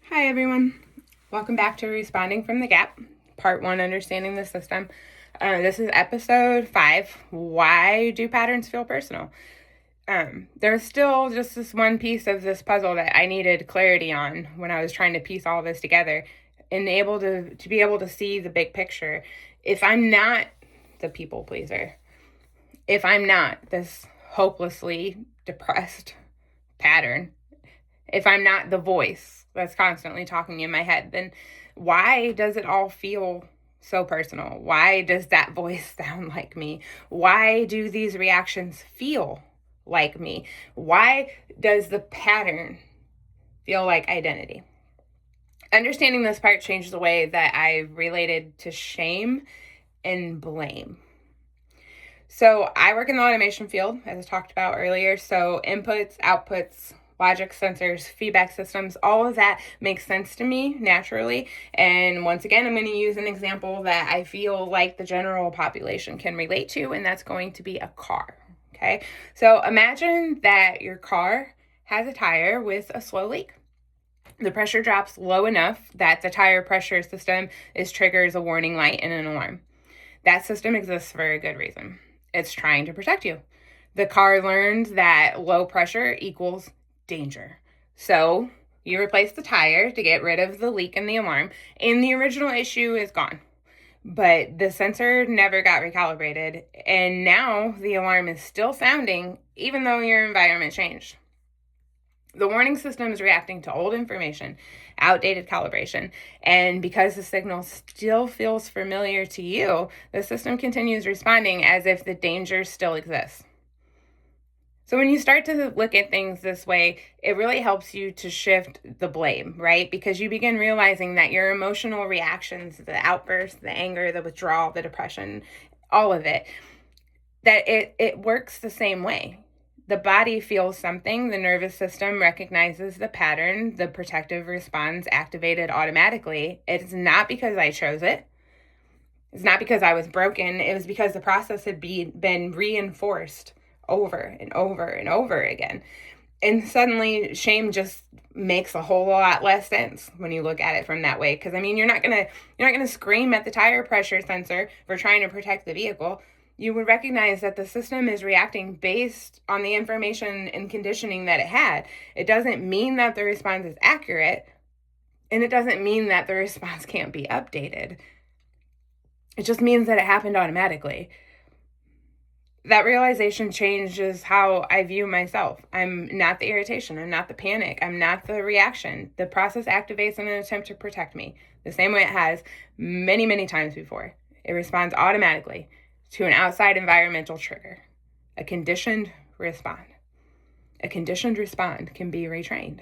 Hi everyone, welcome back to Responding from the Gap, Part 1, Understanding the System. This is Episode 5, Why Do Patterns Feel Personal? There's still just this one piece of this puzzle that I needed clarity on when I was trying to piece all this together and able to be able to see the big picture. If I'm not the people pleaser, if I'm not this hopelessly depressed pattern, if I'm not the voice that's constantly talking in my head, then why does it all feel so personal? Why does that voice sound like me? Why do these reactions feel like me? Why does the pattern feel like identity? Understanding this part changed the way that I related to shame and blame. So I work in the automation field, as I talked about earlier. So inputs, outputs, logic sensors, feedback systems, all of that makes sense to me naturally. And once again, I'm going to use an example that I feel like the general population can relate to, and that's going to be a car. Okay, so imagine that your car has a tire with a slow leak. The pressure drops low enough that the tire pressure system triggers a warning light and an alarm. That system exists for a good reason. It's trying to protect you. The car learned that low pressure equals danger. So you replace the tire to get rid of the leak and the alarm, and the original issue is gone. But the sensor never got recalibrated, and now the alarm is still sounding even though your environment changed. The warning system is reacting to old information, outdated calibration, and because the signal still feels familiar to you, the system continues responding as if the danger still exists. So when you start to look at things this way, it really helps you to shift the blame, right? Because you begin realizing that your emotional reactions, the outbursts, the anger, the withdrawal, the depression, all of it, that it works the same way. The body feels something, the nervous system recognizes the pattern, the protective response activated automatically. It's not because I chose it. It's not because I was broken. It was because the process had been reinforced over and over and over again. And suddenly shame just makes a whole lot less sense when you look at it from that way. Because I mean, you're not gonna scream at the tire pressure sensor for trying to protect the vehicle. You would recognize that the system is reacting based on the information and conditioning that it had. It doesn't mean that the response is accurate, and it doesn't mean that the response can't be updated. It just means that it happened automatically. That realization changes how I view myself. I'm not the irritation. I'm not the panic. I'm not the reaction. The process activates in an attempt to protect me, the same way it has many, many times before. It responds automatically to an outside environmental trigger, a conditioned respond. A conditioned respond can be retrained.